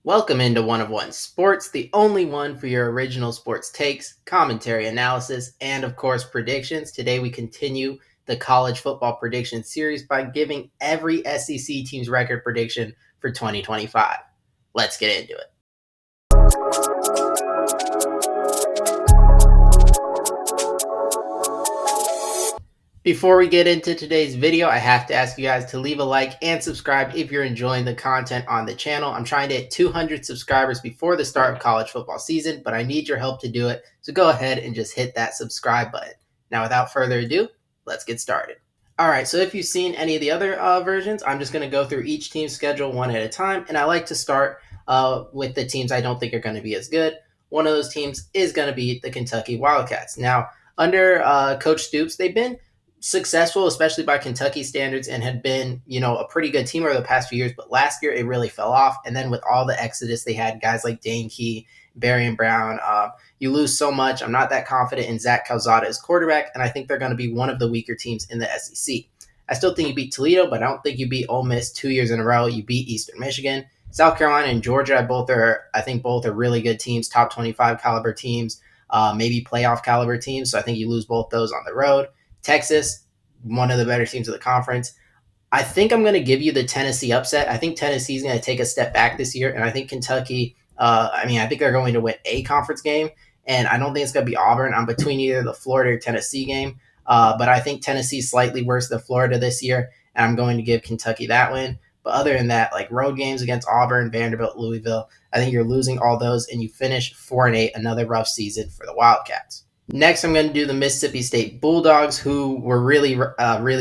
Welcome into One of One Sports, the only one for your original sports takes, commentary analysis, and of course predictions. Today we continue the college football prediction series by giving every SEC team's record prediction for 2025. Let's get into it. Before we get into today's video, I have to ask you guys to leave a like and subscribe if you're enjoying the content on the channel. I'm trying to hit 200 subscribers before the start of college football season, but I need your help to do it. So go ahead and just hit that subscribe button. Now, without further ado, let's get started. All right, so if you've seen any of the other versions, I'm just going to go through each team's schedule one at a time, and I like to start with the teams I don't think are going to be as good. One of those teams is going to be the Kentucky Wildcats. Now, under Coach Stoops, they've been successful, especially by Kentucky standards, and had been, a pretty good team over the past few years. But last year, it really fell off. And then with all the exodus, they had guys like Dane Key, Barian Brown. You lose so much. I'm not that confident in Zach Calzada as quarterback, and I think they're going to be one of the weaker teams in the SEC. I still think you beat Toledo, but I don't think you beat Ole Miss 2 years in a row. You beat Eastern Michigan. South Carolina and Georgia, I think both are really good teams, top 25 caliber teams, maybe playoff caliber teams. So I think you lose both those on the road. Texas, one of the better teams of the conference. I think I'm going to give you the Tennessee upset. I think Tennessee's going to take a step back this year, and I think Kentucky, I think they're going to win a conference game, and I don't think it's going to be Auburn. I'm between either the Florida or Tennessee game, but I think Tennessee's slightly worse than Florida this year, and I'm going to give Kentucky that win. But other than that, like road games against Auburn, Vanderbilt, Louisville, I think you're losing all those, and you finish 4-8, another rough season for the Wildcats. Next, I'm going to do the Mississippi State Bulldogs, who were really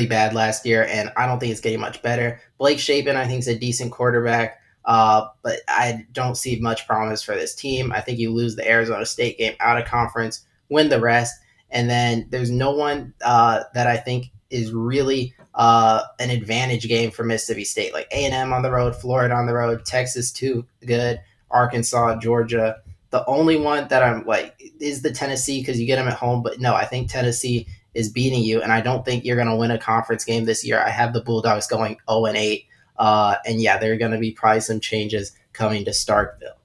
bad last year, and I don't think it's getting much better. Blake Shapen, I think, is a decent quarterback, but I don't see much promise for this team. I think you lose the Arizona State game out of conference, win the rest, and then there's no one that I think is really an advantage game for Mississippi State. Like A&M on the road, Florida on the road, Texas too good, Arkansas, Georgia. The only one that I'm like is the Tennessee because you get them at home. But no, I think Tennessee is beating you, and I don't think you're going to win a conference game this year. I have the Bulldogs going 0-8, and yeah, there are going to be probably some changes coming to Starkville.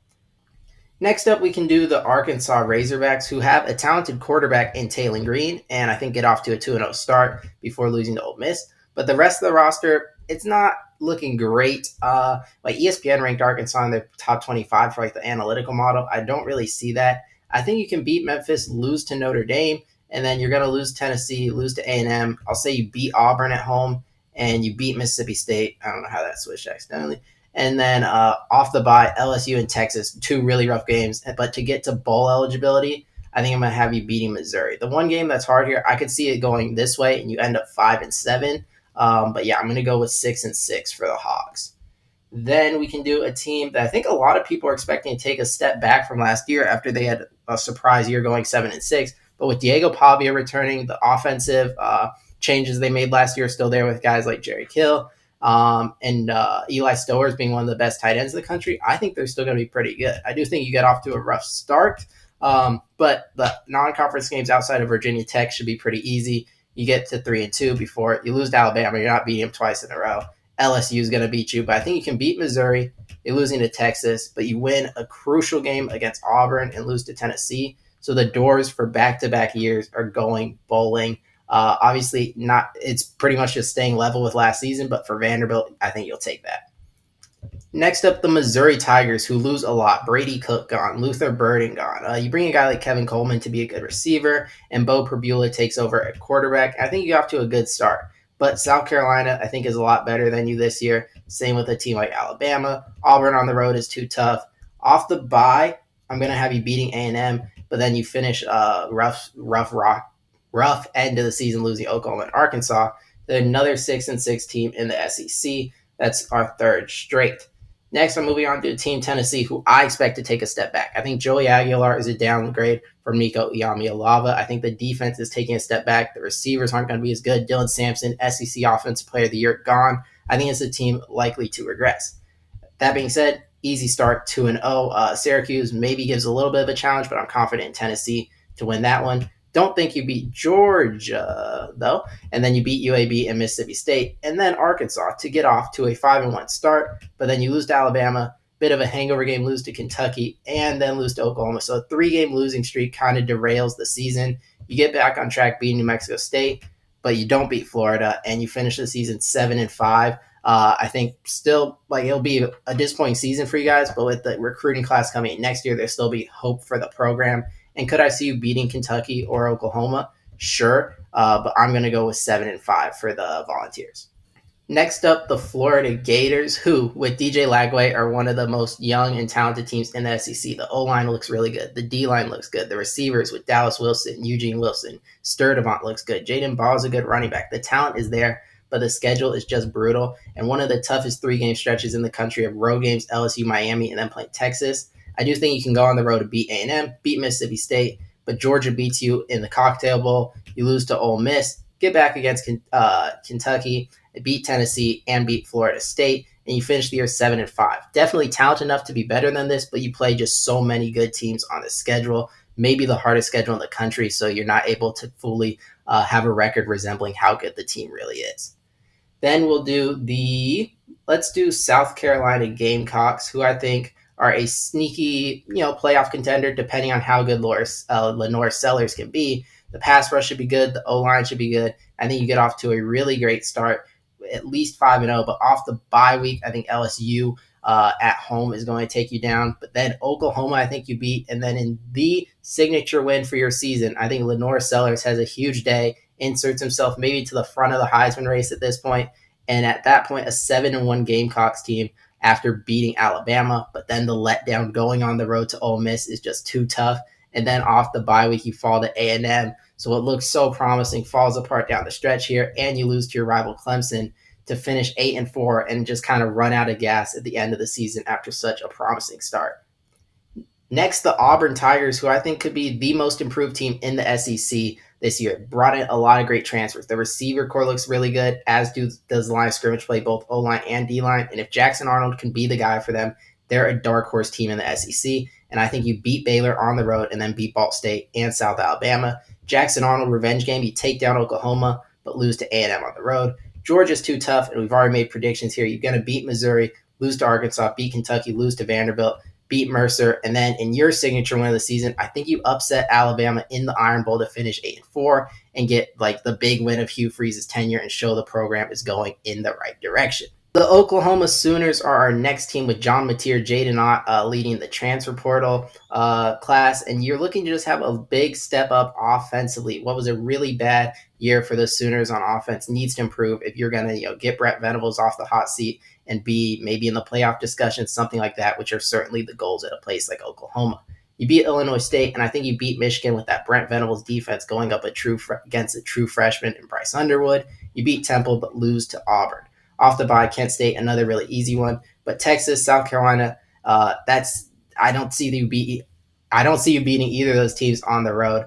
Next up, we can do the Arkansas Razorbacks, who have a talented quarterback in Taylor Green, and I think get off to a 2-0 start before losing to Ole Miss. But the rest of the roster, it's not looking great. Like ESPN ranked Arkansas in their top 25 for like the analytical model. I don't really see that. I think you can beat Memphis, lose to Notre Dame, and then you're going to lose Tennessee, lose to A&M. I'll say you beat Auburn at home and you beat Mississippi State. I don't know how that switched accidentally. And then off the bye, LSU and Texas, two really rough games. But to get to bowl eligibility, I think I'm going to have you beating Missouri. The one game that's hard here, I could see it going this way, and you end up 5-7. But yeah, I'm going to go with 6-6 for the Hogs. Then we can do a team that I think a lot of people are expecting to take a step back from last year after they had a surprise year going 7-6. But with Diego Pavia returning, the offensive changes they made last year are still there with guys like Jerry Kill and Eli Stowers being one of the best tight ends in the country. I think they're still going to be pretty good. I do think you get off to a rough start, but the non-conference games outside of Virginia Tech should be pretty easy. You get to 3-2 before you lose to Alabama. You're not beating them twice in a row. LSU is going to beat you, but I think you can beat Missouri. You're losing to Texas, but you win a crucial game against Auburn and lose to Tennessee. So the doors for back-to-back years are going bowling. Obviously, not. It's pretty much just staying level with last season, but for Vanderbilt, I think you'll take that. Next up, the Missouri Tigers, who lose a lot. Brady Cook gone, Luther Burden gone. You bring a guy like Kevin Coleman to be a good receiver, and Bo Perbula takes over at quarterback. I think you got off to a good start. But South Carolina, I think, is a lot better than you this year. Same with a team like Alabama. Auburn on the road is too tough. Off the bye, I'm going to have you beating A&M, but then you finish rough end of the season losing Oklahoma and Arkansas. They're another 6-6 team in the SEC. That's our third straight. Next, I'm moving on to Team Tennessee, who I expect to take a step back. I think Joey Aguilar is a downgrade from Nico Iamaleava. I think the defense is taking a step back. The receivers aren't going to be as good. Dylan Sampson, SEC Offensive Player of the Year, gone. I think it's a team likely to regress. That being said, easy start, 2-0. Syracuse maybe gives a little bit of a challenge, but I'm confident in Tennessee to win that one. Don't think you beat Georgia, though. And then you beat UAB and Mississippi State. And then Arkansas to get off to a 5-1 start. But then you lose to Alabama, bit of a hangover game, lose to Kentucky, and then lose to Oklahoma. So a 3-game losing streak kind of derails the season. You get back on track beating New Mexico State, but you don't beat Florida, and you finish the season 7-5. I think still like it'll be a disappointing season for you guys, but with the recruiting class coming in next year, there'll still be hope for the program. And could I see you beating Kentucky or Oklahoma? Sure, but I'm going to go with 7-5 for the Volunteers. Next up, the Florida Gators, who, with DJ Lagway, are one of the most young and talented teams in the SEC. The O-line looks really good. The D-line looks good. The receivers with Dallas Wilson, Eugene Wilson, Sturdivant looks good. Jaden Ball is a good running back. The talent is there, but the schedule is just brutal. And one of the toughest 3-game stretches in the country of road games, LSU, Miami, and then playing Texas. I do think you can go on the road to beat A&M, beat Mississippi State, but Georgia beats you in the Cocktail Bowl. You lose to Ole Miss, get back against Kentucky, beat Tennessee, and beat Florida State, and you finish the year 7-5. Definitely talented enough to be better than this, but you play just so many good teams on the schedule, maybe the hardest schedule in the country, so you're not able to fully have a record resembling how good the team really is. Then let's do South Carolina Gamecocks, who I think are a sneaky, playoff contender, depending on how good Lenore Sellers can be. The pass rush should be good. The O-line should be good. I think you get off to a really great start, at least 5-0. But off the bye week, I think LSU at home is going to take you down. But then Oklahoma, I think you beat. And then in the signature win for your season, I think Lenore Sellers has a huge day, inserts himself maybe to the front of the Heisman race at this point. And at that point, a 7-1 Gamecocks team after beating Alabama. But then the letdown going on the road to Ole Miss is just too tough. And then off the bye week, you fall to A&M. So what looks so promising falls apart down the stretch here, and you lose to your rival Clemson to finish 8-4 and just kind of run out of gas at the end of the season after such a promising start. Next, the Auburn Tigers, who I think could be the most improved team in the SEC this year. Brought in a lot of great transfers. The receiver core looks really good, as does the line of scrimmage play, both O-line and D-line. And if Jackson Arnold can be the guy for them, they're a dark horse team in the SEC. And I think you beat Baylor on the road and then beat Ball State and South Alabama. Jackson Arnold revenge game, you take down Oklahoma, but lose to A&M on the road. Georgia's too tough, and we've already made predictions here. You're going to beat Missouri, lose to Arkansas, beat Kentucky, lose to Vanderbilt, beat Mercer, and then in your signature win of the season, I think you upset Alabama in the Iron Bowl to finish 8-4 and get like the big win of Hugh Freeze's tenure and show the program is going in the right direction. The Oklahoma Sooners are our next team with John Mateer, Jaden Ott leading the transfer portal class, and you're looking to just have a big step up offensively. What was a really bad year for the Sooners on offense needs to improve if you're going to get Brett Venables off the hot seat and be maybe in the playoff discussion, something like that, which are certainly the goals at a place like Oklahoma. You beat Illinois State, and I think you beat Michigan with that Brent Venables defense going up against a true freshman in Bryce Underwood. You beat Temple, but lose to Auburn. Off the bye, Kent State, another really easy one. But Texas, South Carolina, I don't see you beating either of those teams on the road.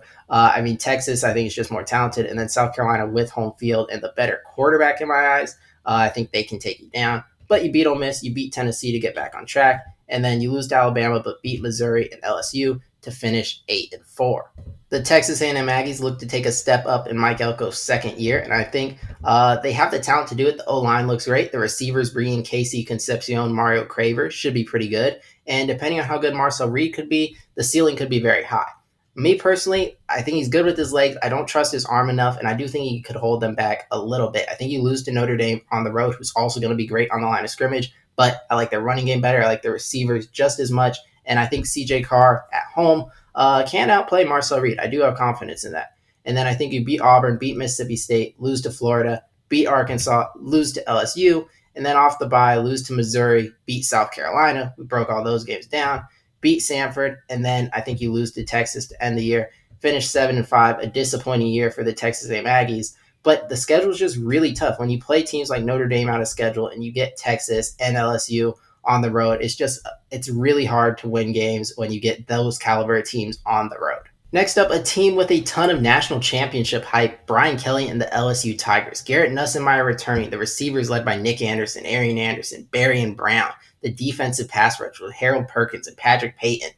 Texas, I think, is just more talented, and then South Carolina with home field and the better quarterback in my eyes, I think they can take you down. But you beat Ole Miss, you beat Tennessee to get back on track, and then you lose to Alabama, but beat Missouri and LSU to finish 8-4. The Texas A&M Aggies look to take a step up in Mike Elko's second year, and I think they have the talent to do it. The O-line looks great. The receivers, bringing Casey Concepcion, Mario Craver, should be pretty good. And depending on how good Marcel Reed could be, the ceiling could be very high. Me personally, I think he's good with his legs. I don't trust his arm enough, and I do think he could hold them back a little bit. I think you lose to Notre Dame on the road, who's also going to be great on the line of scrimmage, but I like their running game better. I like their receivers just as much, and I think CJ Carr at home can outplay Marcel Reed. I do have confidence in that. And then I think you beat Auburn, beat Mississippi State, lose to Florida, beat Arkansas, lose to LSU, and then off the bye, lose to Missouri, beat South Carolina. We broke all those games down, beat Samford, and then I think you lose to Texas to end the year. Finish 7-5, a disappointing year for the Texas A&M Aggies. But the schedule is just really tough. When you play teams like Notre Dame out of schedule and you get Texas and LSU on the road, it's really hard to win games when you get those caliber teams on the road. Next up, a team with a ton of national championship hype, Brian Kelly and the LSU Tigers. Garrett Nussmeier returning, the receivers led by Nick Anderson, Arian Anderson, Berrien Brown, the defensive pass rush with Harold Perkins and Patrick Payton.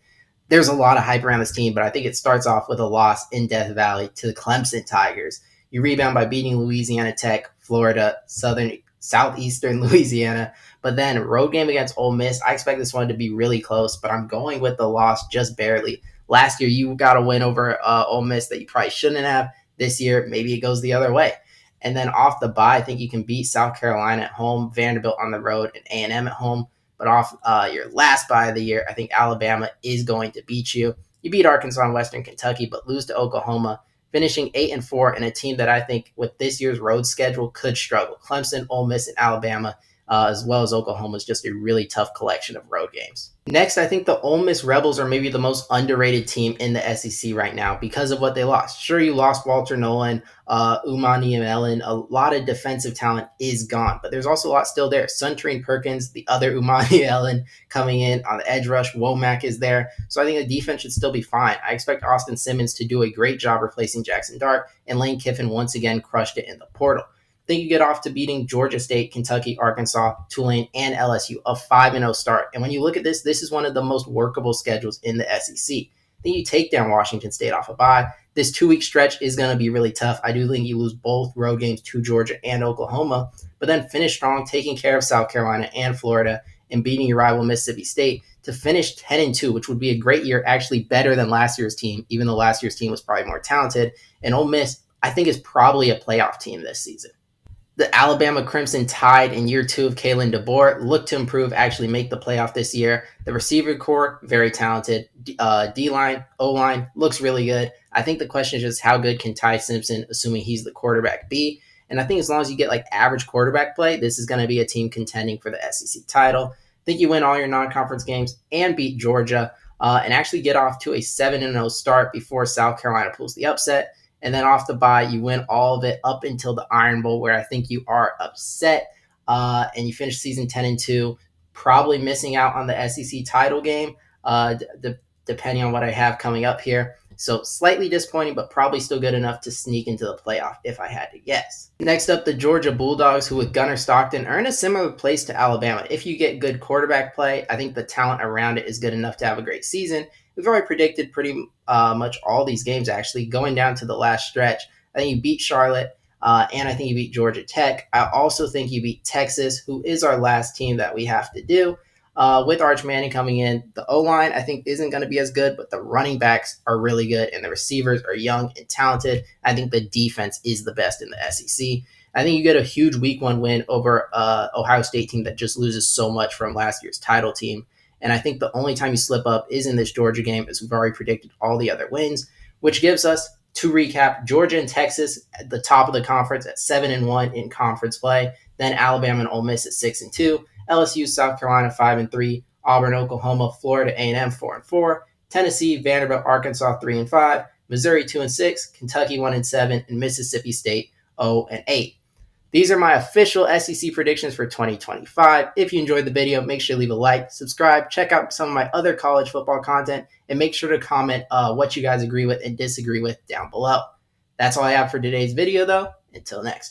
There's a lot of hype around this team, but I think it starts off with a loss in Death Valley to the Clemson Tigers. You rebound by beating Louisiana Tech, Florida, Southern Southeastern Louisiana. But then road game against Ole Miss, I expect this one to be really close, but I'm going with the loss just barely. Last year, you got a win over Ole Miss that you probably shouldn't have. This year, maybe it goes the other way. And then off the bye, I think you can beat South Carolina at home, Vanderbilt on the road, and A&M at home. But off your last bye of the year, I think Alabama is going to beat you. You beat Arkansas and Western Kentucky, but lose to Oklahoma, finishing 8-4 in a team that I think with this year's road schedule could struggle. Clemson, Ole Miss, and Alabama, as well as Oklahoma, is just a really tough collection of road games. Next, I think the Ole Miss Rebels are maybe the most underrated team in the SEC right now because of what they lost. Sure, you lost Walter Nolan, Umani Ellen. A lot of defensive talent is gone, but there's also a lot still there. Suntarine Perkins, the other Umani Ellen, coming in on the edge rush. Womack is there. So I think the defense should still be fine. I expect Austin Simmons to do a great job replacing Jackson Dart, and Lane Kiffin once again crushed it in the portal. Then you get off to beating Georgia State, Kentucky, Arkansas, Tulane, and LSU, a 5-0 start. And when you look at this, this is one of the most workable schedules in the SEC. Then you take down Washington State off a bye. This 2-week stretch is going to be really tough. I do think you lose both road games to Georgia and Oklahoma, but then finish strong, taking care of South Carolina and Florida, and beating your rival Mississippi State to finish 10-2, which would be a great year, actually better than last year's team, even though last year's team was probably more talented. And Ole Miss, I think, is probably a playoff team this season. The Alabama Crimson Tide in year 2 of Kalen DeBoer look to improve, actually make the playoff this year. The receiver core, very talented. D-line, O-line, looks really good. I think the question is just how good can Ty Simpson, assuming he's the quarterback, be? And I think as long as you get like average quarterback play, this is going to be a team contending for the SEC title. I think you win all your non-conference games and beat Georgia and actually get off to a 7-0 start before South Carolina pulls the upset. And then off the bye, you win all of it up until the Iron Bowl, where I think you are upset. And you finish season 10-2, probably missing out on the SEC title game, depending on what I have coming up here. So slightly disappointing, but probably still good enough to sneak into the playoff if I had to guess. Next up, the Georgia Bulldogs, who with Gunnar Stockton are in a similar place to Alabama. If you get good quarterback play, I think the talent around it is good enough to have a great season. We've already predicted pretty much all these games, actually, going down to the last stretch. I think you beat Charlotte, and I think you beat Georgia Tech. I also think you beat Texas, who is our last team that we have to do. With Arch Manning coming in, the O-line, I think, isn't going to be as good, but the running backs are really good, and the receivers are young and talented. I think the defense is the best in the SEC. I think you get a huge week 1 win over Ohio State team that just loses so much from last year's title team. And I think the only time you slip up is in this Georgia game, as we've already predicted all the other wins, which gives us, to recap, Georgia and Texas at the top of the conference at 7-1 in conference play. Then Alabama and Ole Miss at 6-2. LSU, South Carolina 5-3. Auburn, Oklahoma, Florida, A&M 4-4. Tennessee, Vanderbilt, Arkansas 3-5. Missouri 2-6. Kentucky 1-7. And Mississippi State 0-8. These are my official SEC predictions for 2025. If you enjoyed the video, make sure to leave a like, subscribe, check out some of my other college football content, and make sure to comment what you guys agree with and disagree with down below. That's all I have for today's video, though. Until next.